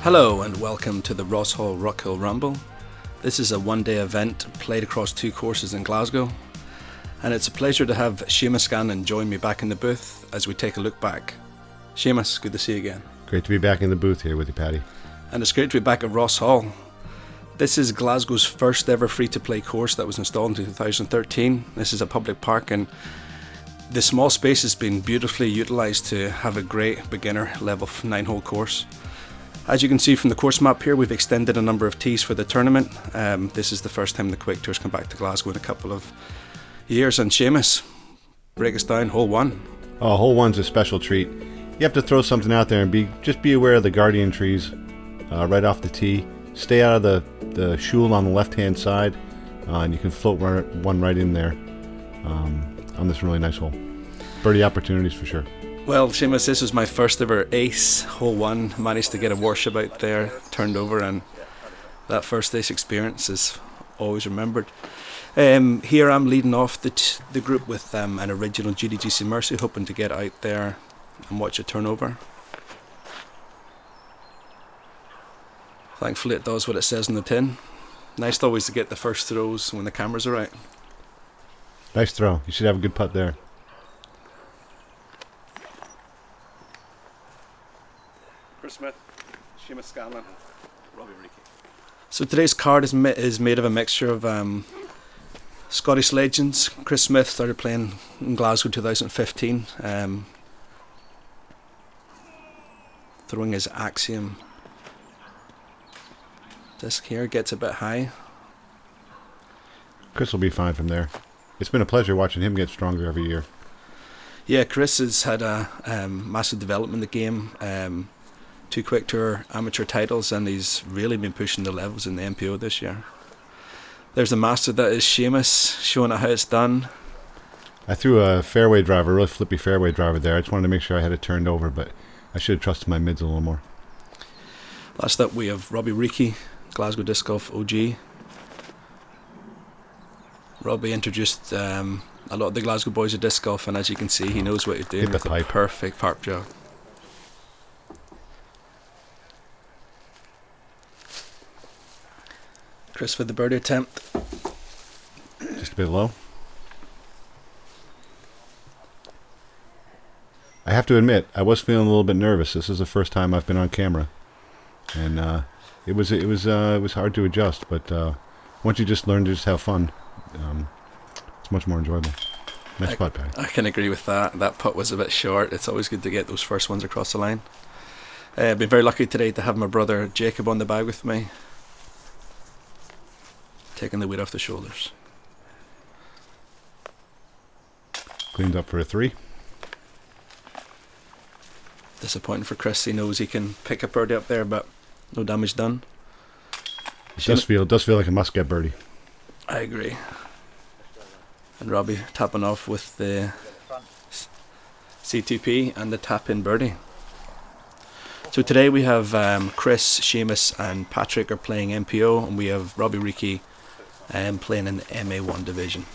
Hello and welcome to the Rosshall Ruchill Rumble. This is a one-day event played across 2 courses in Glasgow, and it's a pleasure to have Seamus Scanlon join me back in the booth as we take a look back. Seamus, good to see you again. Great to be back in the booth here with you, Paddy. And it's great to be back at Rosshall. This is Glasgow's first ever free-to-play course that was installed in 2013. This is a public park, and the small space has been beautifully utilised to have a great beginner level 9-hole course. As you can see from the course map here, we've extended a number of tees for the tournament. This is the first time the Quick Tour's come back to Glasgow in a couple of years. And Seamus, break us down hole 1. Oh, hole 1's a special treat. You have to throw something out there and be aware of the guardian trees right off the tee. Stay out of the shoal on the left-hand side, and you can float one right in there on this really nice hole. Birdie opportunities for sure. Well, Seamus, this was my first ever ace, hole 1. Managed to get a worship out there, turned over, and that first ace experience is always remembered. Here I'm leading off the group with an original GDGC Mercy, hoping to get out there and watch a turnover. Thankfully it does what it says on the tin. Nice always to get the first throws when the cameras are out. Nice throw. You should have a good putt there. Chris Smith, Seamus Scanlon, Robbie Ricky. So today's card is made of a mixture of Scottish legends. Chris Smith started playing in Glasgow 2015, throwing his Axiom disc here, gets a bit high. Chris will be fine from there. It's been a pleasure watching him get stronger every year. Yeah, Chris has had a massive development in the game. 2 Quick Tour amateur titles, and he's really been pushing the levels in the MPO this year. There's the master that is Seamus, showing how it's done. I threw a fairway driver, a really flippy fairway driver there. I just wanted to make sure I had it turned over, but I should have trusted my mids a little more. Last up we have Robbie Ricky, Glasgow Disc Golf OG. Robbie introduced a lot of the Glasgow boys to disc golf, and as you can see, he knows what he's doing with a perfect park job. Chris for the birdie attempt. Just a bit low. I have to admit, I was feeling a little bit nervous. This is the first time I've been on camera, and it was hard to adjust. But once you just learn to just have fun, it's much more enjoyable. Nice putt, Paddy. I can agree with that. That putt was a bit short. It's always good to get those first ones across the line. I've been very lucky today to have my brother Jacob on the bag with me, taking the weight off the shoulders. Cleaned up for a 3. Disappointing for Chris. He knows he can pick a birdie up there, but no damage done. It does feel like a must get birdie. I agree. And Robbie tapping off with the CTP and the tap-in birdie. So today we have Chris, Seamus and Patrick are playing MPO, and we have Robbie Ricky playing in the MA1 division.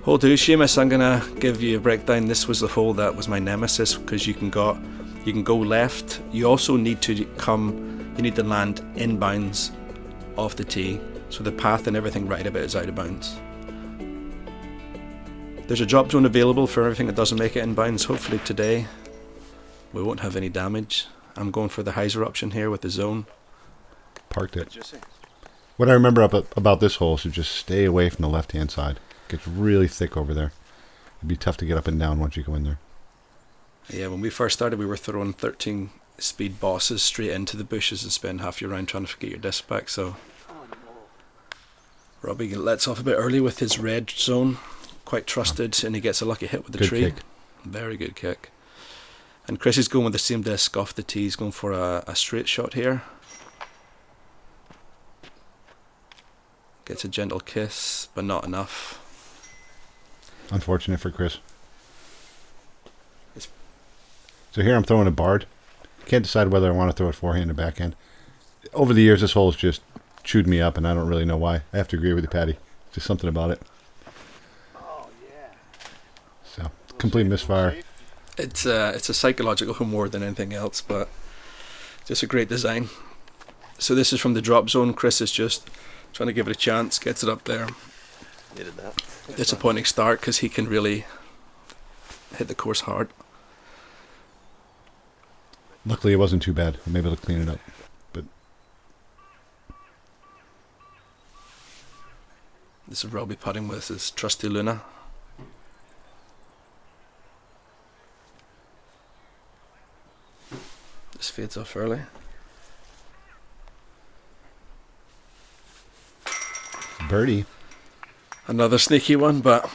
Hole 2, Seamus, I'm gonna give you a breakdown. This was the hole that was my nemesis, because you can go left. You also need to land inbounds off the tee, so the path and everything right of it is out of bounds. There's a drop zone available for everything that doesn't make it inbounds. Hopefully today we won't have any damage. I'm going for the hyzer option here with the zone. Parked it. What I remember about this hole is to just stay away from the left-hand side. It gets really thick over there. It'd be tough to get up and down once you go in there. Yeah, when we first started, we were throwing 13 speed bosses straight into the bushes and spend half your round trying to get your disc back. So Robbie lets off a bit early with his red zone. Quite trusted, and he gets a lucky hit with the good tree. Kick. Very good kick. And Chris is going with the same disc off the tee. He's going for a straight shot here. Gets a gentle kiss, but not enough. Unfortunate for Chris. So here I'm throwing a barred. Can't decide whether I want to throw it forehand or backhand. Over the years, this hole's just chewed me up, and I don't really know why. I have to agree with you, Paddy. Just something about it. Oh yeah. So complete misfire. It's a psychological more than anything else, but Just a great design. So this is from the drop zone. Chris is just trying to give it a chance, gets it up there. Needed that. Disappointing start because he can really hit the course hard. Luckily, it wasn't too bad. I'm able to clean it up. But this is Robbie putting with his trusty Luna. This fades off early. birdie. Another sneaky one, but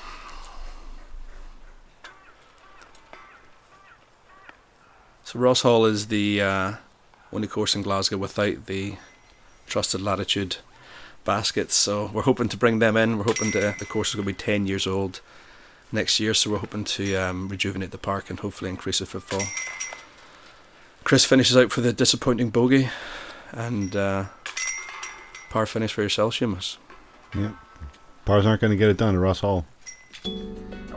so Rosshall is the only course in Glasgow without the trusted latitude baskets, so we're hoping to bring them in. We're hoping the course is going to be 10 years old next year, so we're hoping to rejuvenate the park and hopefully increase the footfall. Chris finishes out for the disappointing bogey, and par finish for yourself, Seamus. Yeah. Pars aren't going to get it done at Rosshall.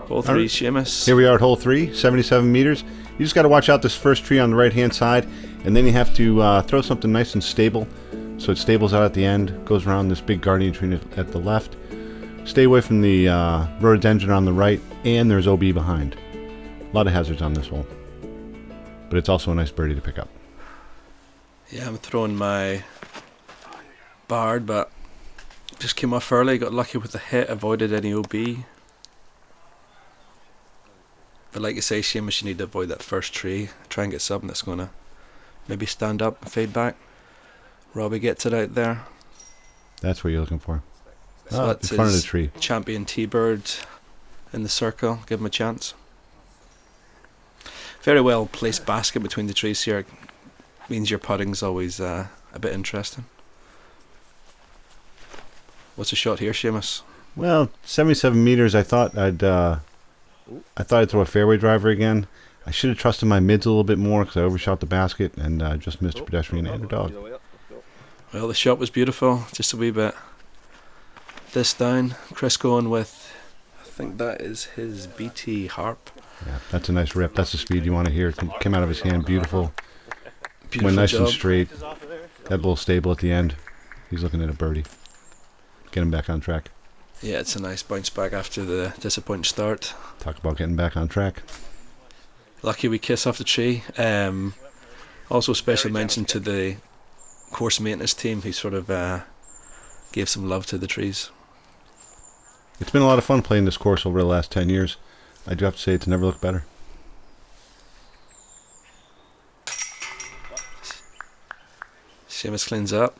Hole 3, Seamus. Here we are at hole 3, 77 meters. You just got to watch out this first tree on the right hand side, and then you have to throw something nice and stable, so it stables out at the end, goes around this big guardian tree at the left. Stay away from the rhododendron on the right, and there's OB behind. A lot of hazards on this hole, but it's also a nice birdie to pick up. Yeah, I'm throwing my Bard, but just came off early, got lucky with the hit, avoided any OB. But like you say, Seamus, you need to avoid that first tree. Try and get something that's going to maybe stand up and fade back. Robbie gets it out there. That's what you're looking for. So that's in front of the his tree. champion T-Bird in the circle. Give him a chance. Very well placed basket between the trees here. Means your putting's always a bit interesting. What's the shot here, Seamus? Well, 77 meters. I thought I'd throw a fairway driver again. I should have trusted my mids a little bit more because I overshot the basket and just missed a pedestrian and a dog. Well, the shot was beautiful. Just a wee bit this down. Chris going with, I think that is his BT Harp. Yeah, that's a nice rip. That's the speed you want to hear. It came out of his hand. Beautiful. Beautiful Went nice job. and straight. That little stable at the end. He's looking at a birdie. Get him back on track. Yeah, it's a nice bounce back after the disappointing start. Talk about getting back on track. Lucky we kiss off the tree. Also special mention to the course maintenance team who sort of gave some love to the trees. It's been a lot of fun playing this course over the last 10 years. I do have to say it's never looked better. Seamus cleans up.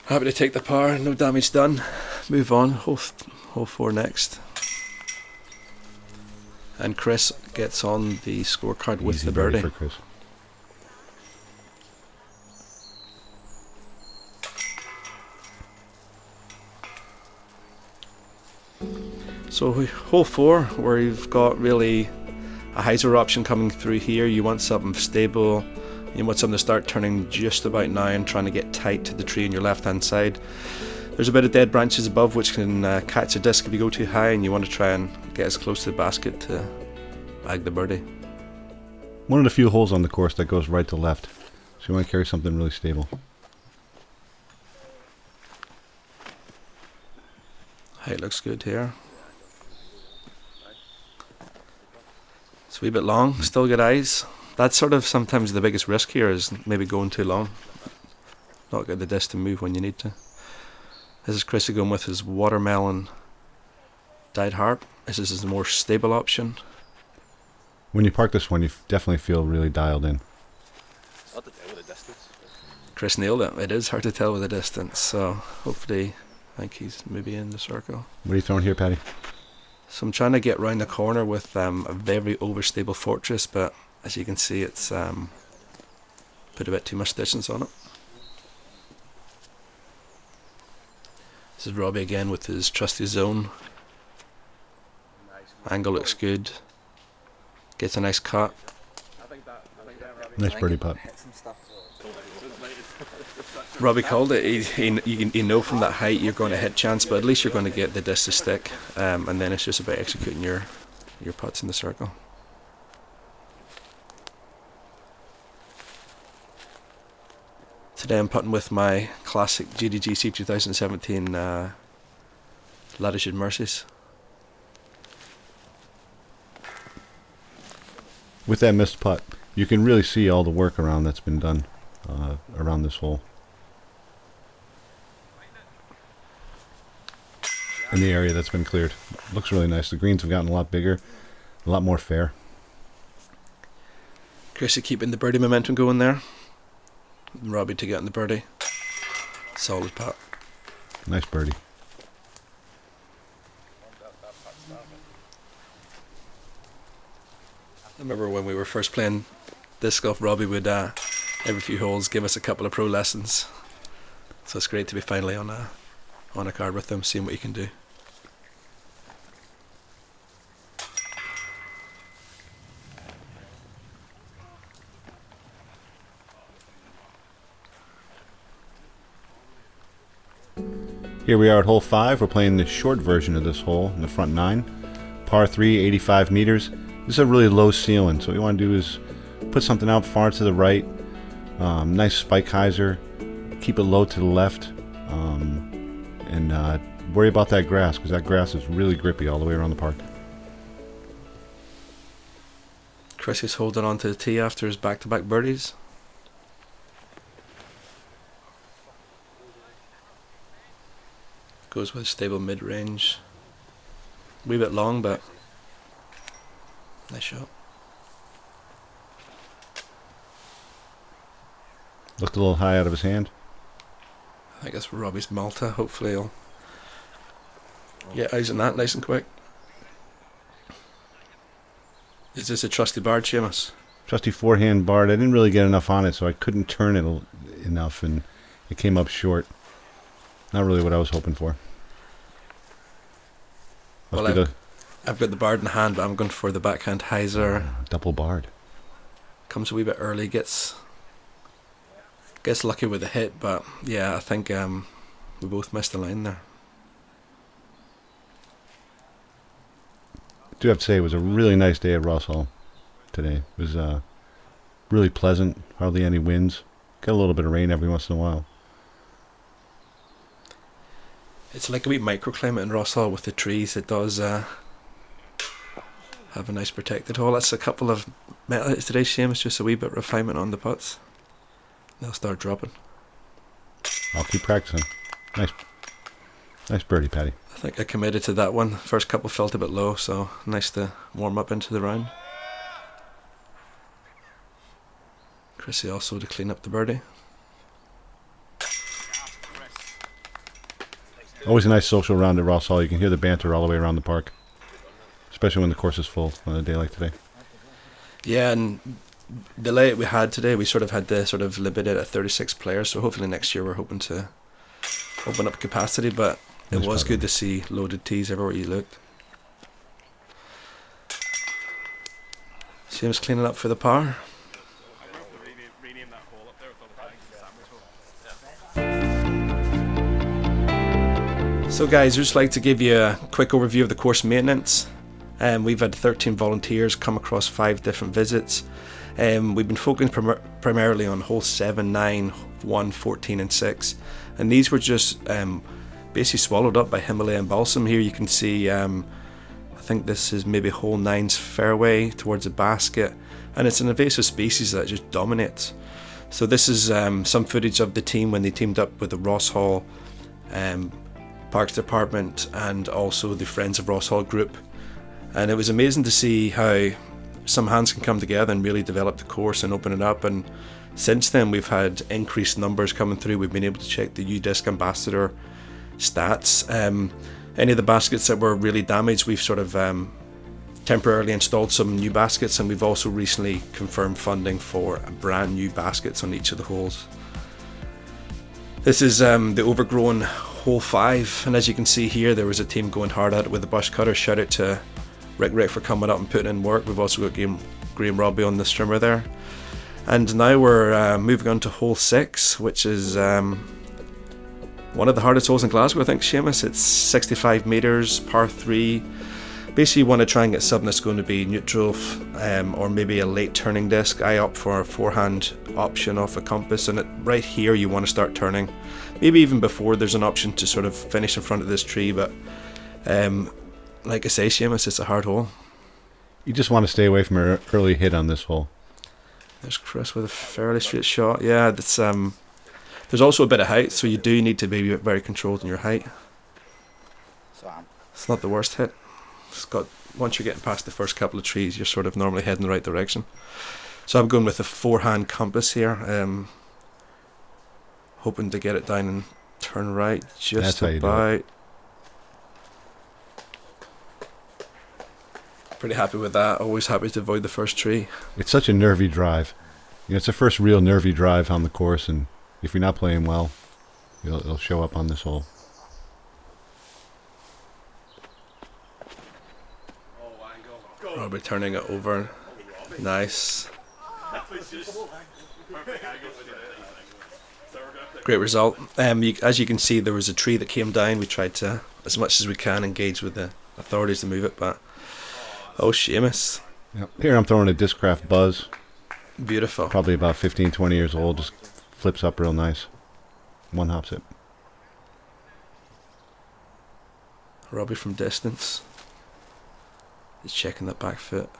Happy to take the par, no damage done. Move on, hole 4 next. And Chris gets on the scorecard with Easy the birdie birdie. for Chris. So hole 4, where you've got really a hyzer option coming through here. You want something stable. You want something to start turning just about now and trying to get tight to the tree on your left hand side. There's a bit of dead branches above which can catch a disc if you go too high, and you want to try and get as close to the basket to bag the birdie. One of the few holes on the course that goes right to left, so you want to carry something really stable. Height looks good here. It's a wee bit long, still good eyes. That's sort of sometimes the biggest risk here, is maybe going too long. Not get the disc to move when you need to. This is Chrissy going with his watermelon dyed harp. This is a more stable option. When you park this one, you definitely feel really dialed in. It's hard to tell with the distance. Chris nailed it. It is hard to tell with the distance, so hopefully I think he's maybe in the circle. What are you throwing here, Paddy? So I'm trying to get round the corner with a very overstable fortress, but as you can see, it's put a bit too much distance on it. This is Robbie again with his trusty zone. Angle looks good. Gets a nice cut. Nice birdie putt. Robbie called it. You know from that height you're going to hit chance, but at least you're going to get the disc to stick, and then it's just about executing your putts in the circle. Today I'm putting with my classic GDGC 2017 Latitude Mercies. With that missed putt, you can really see all the work around that's been done around this hole. In the area that's been cleared. Looks really nice. The greens have gotten a lot bigger, a lot more fair. Chrissy keeping the birdie momentum going there. Robbie to get in the birdie. Solid putt. Nice birdie. I remember when we were first playing disc golf, Robbie would every few holes give us a couple of pro lessons. So it's great to be finally on a card with him, seeing what he can do. Here we are at hole 5. We're playing the short version of this hole in the front 9. Par 3, 85 meters. This is a really low ceiling, so what you want to do is put something out far to the right. Nice spike hyzer. Keep it low to the left. And worry about that grass, because that grass is really grippy all the way around the park. Chris is holding on to the tee after his back-to-back birdies. Goes with stable mid-range. Wee bit long, but nice shot. Looked a little high out of his hand. I think that's Robbie's Malta. Hopefully he'll get eyes on that nice and quick. Is this a trusty Bard, Seamus? Trusty forehand Bard. I didn't really get enough on it, so I couldn't turn it enough, and it came up short. Not really what I was hoping for. Well, I've got the Bard in hand, but I'm going for the backhand hyzer. Double Bard. Comes a wee bit early, gets lucky with the hit, but yeah, I think we both missed the line there. I do have to say it was a really nice day at Rosshall today. It was really pleasant, hardly any winds. Got a little bit of rain every once in a while. It's like a wee microclimate in Rosshall with the trees. It does have a nice protected hole. That's a couple of metal hits today, Seamus, just a wee bit of refinement on the putts. They'll start dropping. I'll keep practicing. Nice birdie, Paddy. I think I committed to that one. First couple felt a bit low, so nice to warm up into the round. Chrissy also to clean up the birdie. Always a nice social round at Rosshall. You can hear the banter all the way around the park, especially when the course is full on a day like today. Yeah, and the layout we had today, we sort of had to sort of limit it at 36 players, so hopefully next year we're hoping to open up capacity, but it was good to see loaded tees everywhere you looked. Seamus cleaning up for the par. So guys, I'd just like to give you a quick overview of the course maintenance. We've had 13 volunteers come across 5 different visits. We've been focusing primarily on hole 7, 9, 1, 14 and 6. And these were just basically swallowed up by Himalayan balsam. Here you can see, I think this is maybe hole 9's fairway towards the basket. And it's an invasive species that just dominates. So this is some footage of the team when they teamed up with the Rosshall Parks Department and also the Friends of Rosshall group. And it was amazing to see how some hands can come together and really develop the course and open it up. And since then we've had increased numbers coming through. We've been able to check the UDisc Ambassador stats. Any of the baskets that were really damaged, we've sort of temporarily installed some new baskets, and we've also recently confirmed funding for brand new baskets on each of the holes. This is the overgrown hole 5, and as you can see here, there was a team going hard at it with the bush cutter. Shout out to Rick for coming up and putting in work. We've also got Graham Robbie on the strimmer there. And now we're moving on to hole 6, which is one of the hardest holes in Glasgow, I think, Seamus. It's 65 metres, par 3. Basically, you want to try and get something that's going to be neutral, or maybe a late turning disc. I opt for a forehand option off a compass, and right here you want to start turning. Maybe even before there's an option to sort of finish in front of this tree, but like I say, Seamus, it's a hard hole. You just want to stay away from an early hit on this hole. There's Chris with a fairly straight shot. Yeah, that's there's also a bit of height, so you do need to be very controlled in your height. It's not the worst hit. It's got, once you're getting past the first couple of trees, you're sort of normally heading the right direction. So I'm going with a forehand compass here, hoping to get it down and turn right just That's about. Pretty happy with that. Always happy to avoid the first tree. It's such a nervy drive. You know, it's the first real nervy drive on the course, and if you're not playing well, it'll show up on this hole. Robbie turning it over. Nice. Great result. As you can see, there was a tree that came down. We tried to, as much as we can, engage with the authorities to move it, but oh, Seamus. Yep. Here I'm throwing a Discraft Buzz. Beautiful. Probably about 15, 20 years old. Just flips up real nice. One hops it. Robbie from distance. He's checking that back foot.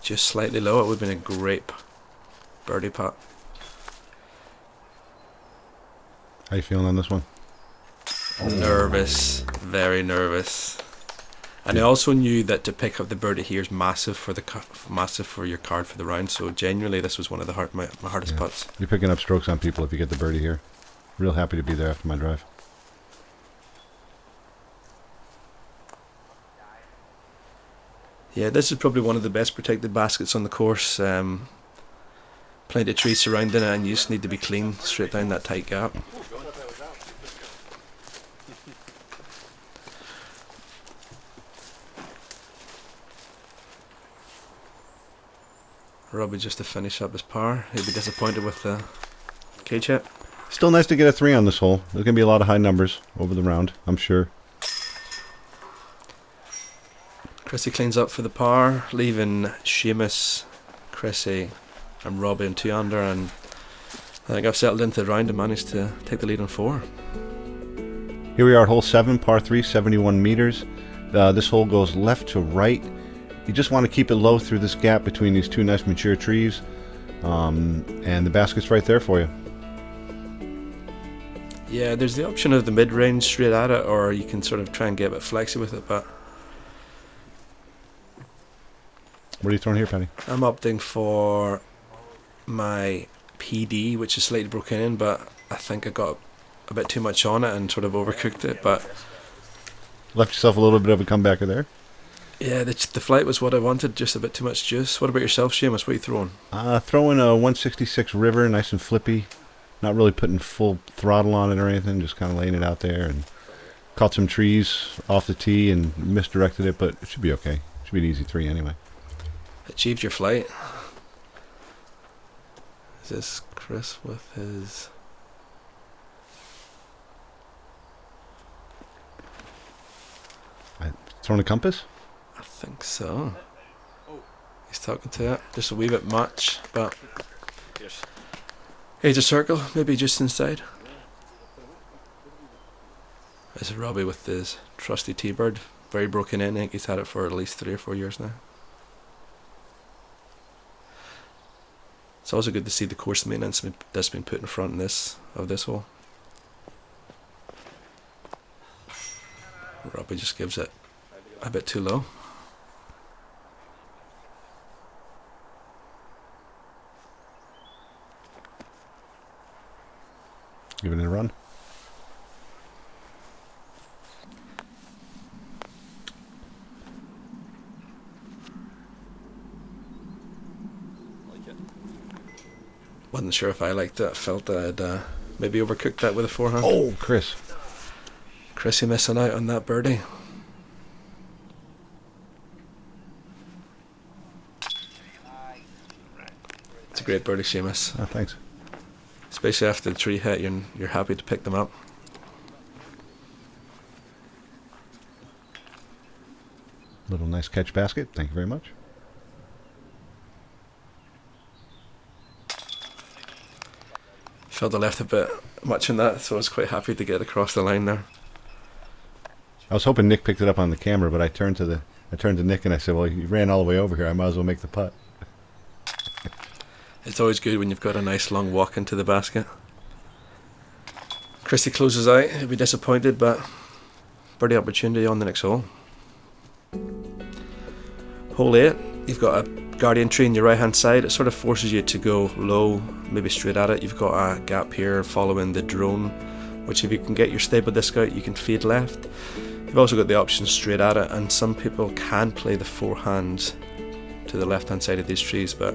Just slightly low. It would have been a great birdie putt. How you feeling on this one? Nervous, very nervous. And I also knew that to pick up the birdie here is massive for your card for the round. So genuinely, this was one of the my hardest putts. You're picking up strokes on people if you get the birdie here. Real happy to be there after my drive. Yeah, this is probably one of the best protected baskets on the course. Plenty of trees surrounding it, and you just need to be clean straight down that tight gap. Robbie just to finish up his par. He'll be disappointed with the cage hit. Still nice to get a 3 on this hole. There's going to be a lot of high numbers over the round, I'm sure. Chrissy cleans up for the par, leaving Seamus, Chrissy and Robbie in 2 under, and I think I've settled into the round and managed to take the lead on 4. Here we are at hole 7, par 3, 71 meters. This hole goes left to right. You just want to keep it low through this gap between these 2 nice mature trees, and the basket's right there for you. Yeah, there's the option of the mid-range straight at it, or you can sort of try and get a bit flexy with it, but What are you throwing here, Paddy? I'm opting for my PD, which is slightly broken in, but I think I got a bit too much on it and sort of overcooked it, but Left yourself a little bit of a comebacker there. yeah, the flight was what I wanted, just a bit too much juice. What about yourself, Seamus? What are you throwing? Throwing a 166 River, nice and flippy. Not really putting full throttle on it or anything, just kind of laying it out there, and caught some trees off the tee and misdirected it, but it should be okay. Should be an easy 3 anyway. Achieved your flight. Is this Chris with his... Throwing a compass? I think so. He's talking to it. Just a wee bit much, but... Here's a circle, maybe just inside. This is Robbie with his trusty T-Bird. Very broken in. I think he's had it for at least 3 or 4 years now. It's also good to see the course maintenance that's been put in front of this hole. Robbie just gives it a bit too low. Giving it a run. Wasn't sure if I liked it. I felt that I'd maybe overcooked that with a forehand. Oh, Chris. Chrissy missing out on that birdie. It's a great birdie, Seamus. Oh, thanks. Especially after the tree hit, you're happy to pick them up. Little nice catch basket. Thank you very much. Felt I left a bit much in that, so I was quite happy to get across the line there. I was hoping Nick picked it up on the camera, but I turned to Nick and I said, "Well, you ran all the way over here. I might as well make the putt." It's always good when you've got a nice long walk into the basket. Christy closes out. He'll be disappointed, but birdie opportunity on the next hole. Hole 8, you've got a guardian tree on your right hand side. It sort of forces you to go low, maybe straight at it. You've got a gap here following the drone, which if you can get your stable disc out, you can fade left. You've also got the option straight at it, and some people can play the forehand to the left hand side of these trees, but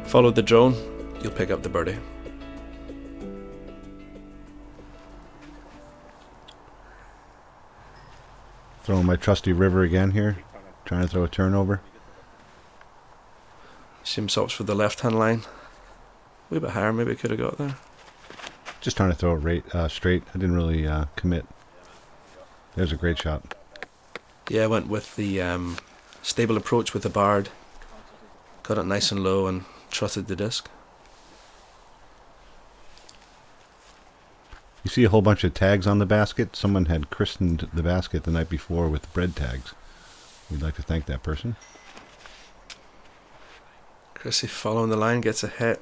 follow the drone, you'll pick up the birdie. Throwing my trusty river again here. Trying to throw a turnover. Seamus opts for the left hand line. A wee bit higher, maybe could have got there. Just trying to throw it straight. I didn't really commit. There's a great shot. Yeah, I went with the stable approach with the Bard. Got it nice and low and trusted the disc. You see a whole bunch of tags on the basket. Someone had christened the basket the night before with bread tags. We'd like to thank that person. Chrissy following the line gets a hit.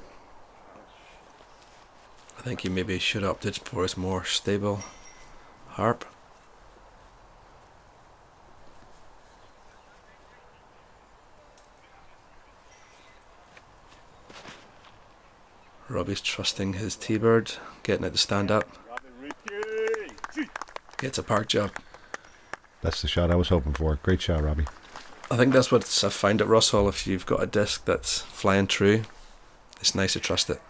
I think he maybe should have opted for his more stable harp. Robbie's trusting his T-Bird, getting it to stand up. Gets a park job. That's the shot I was hoping for. Great shot, Robbie. I think that's what I've found at Rosshall. If you've got a disc that's flying true, it's nice to trust it.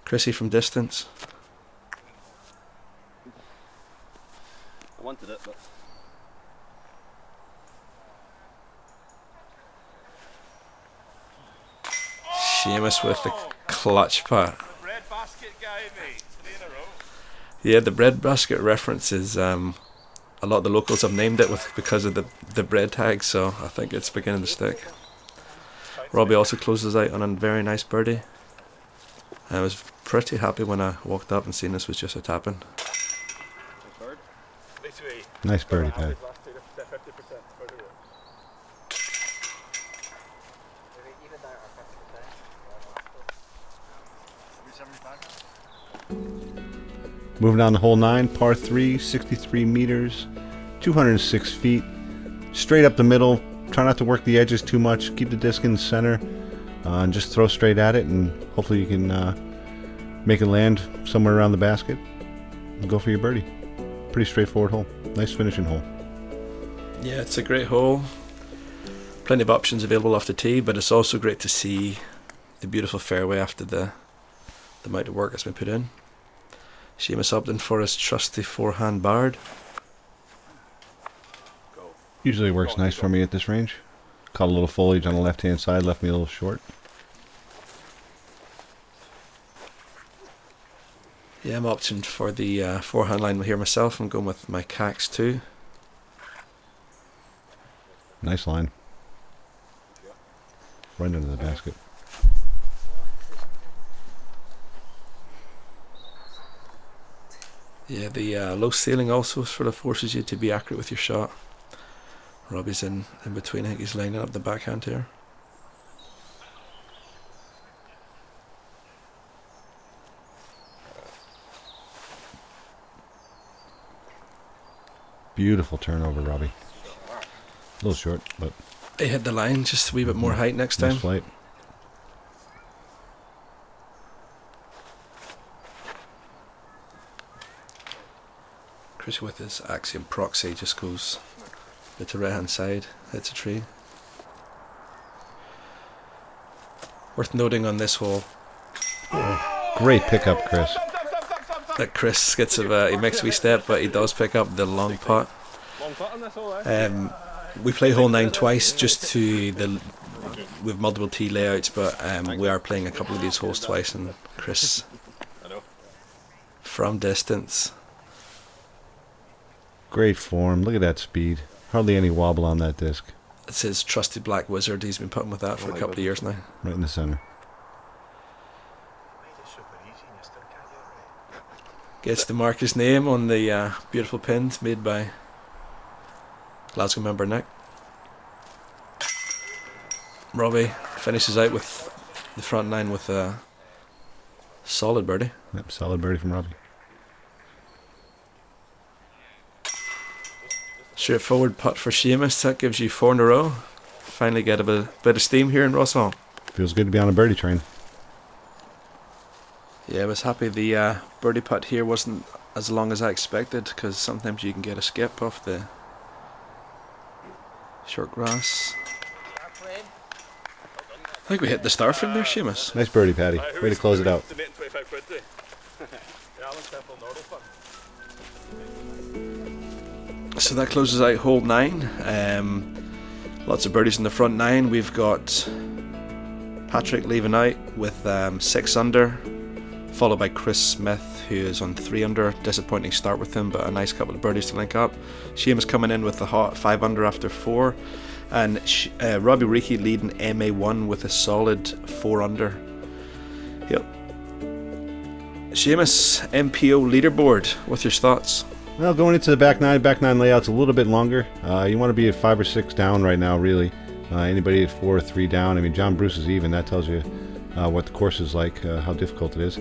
Chrissy from distance. I wanted it, but Seamus with the clutch putt. Bread basket guy, mate. 3 in a row. Yeah, the bread basket reference is a lot of the locals have named it because of the bread tag, so I think it's beginning to stick. Robbie also closes out on a very nice birdie. I was pretty happy when I walked up and seen this was just a tap-in. Nice birdie, Pat. Moving on to hole 9, par 3, 63 meters, 206 feet. Straight up the middle. Try not to work the edges too much. Keep the disc in the center. And just throw straight at it, and hopefully you can make it land somewhere around the basket and go for your birdie. Pretty straightforward hole. Nice finishing hole. Yeah, it's a great hole. Plenty of options available off the tee, but it's also great to see the beautiful fairway after the amount of work that's been put in. Seamus opting for his trusty forehand Bard. Usually works nice for me at this range. Caught a little foliage on the left-hand side, left me a little short. Yeah, I'm opting for the forehand line here myself. I'm going with my Cax 2. Nice line. Right into the basket. Yeah, the low ceiling also sort of forces you to be accurate with your shot. Robbie's in between. I think he's lining up the backhand here. Beautiful turnover, Robbie. A little short, but He hit the line, just a wee bit more height next time. nice flight. Chris with his Axiom Proxy just goes to the right hand side, hits a tree. Worth noting on this hole Great pickup, Chris. that Chris gets he makes a wee step, but he does pick up the long putt. long putt on this hole, eh? We play hole 9 twice just to with multiple tee layouts, but we are playing a couple of these holes twice, and Chris I know. from distance. Great form. Look at that speed. Hardly any wobble on that disc. It's his trusted black wizard. He's been putting with that for a couple of years now. Right in the center. Gets to mark his name on the beautiful pins made by Glasgow member Nick. Robbie finishes out with the front nine with a solid birdie. Yep, solid birdie from Robbie. Straightforward putt for Seamus. That gives you 4 in a row. Finally get a bit of steam here in Rosshall. Feels good to be on a birdie train. Yeah, I was happy the birdie putt here wasn't as long as I expected, because sometimes you can get a skip off the short grass. I think we hit the star frame there, Seamus. Nice birdie, Paddy. Way to close it out. So that closes out hole 9. Lots of birdies in the front 9. We've got Patrick leaving out with 6 under, followed by Chris Smith, who is on 3 under. Disappointing start with him, but a nice couple of birdies to link up. Seamus coming in with the hot 5 under after 4, and Robbie Ruchill leading MA1 with a solid 4 under. Yep. Seamus, MPO leaderboard. What's your thoughts? Well, going into the back nine layout's a little bit longer. You want to be at 5 or 6 down right now, really. Anybody at 4 or 3 down. I mean, John Bruce is even. That tells you what the course is like, how difficult it is.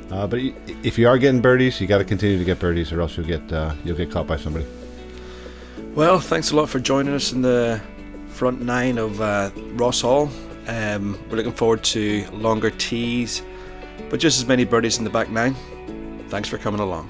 But if you are getting birdies, you got to continue to get birdies, or else you'll get caught by somebody. Well, thanks a lot for joining us in the front 9 of Rosshall. We're looking forward to longer tees, but just as many birdies in the back 9. Thanks for coming along.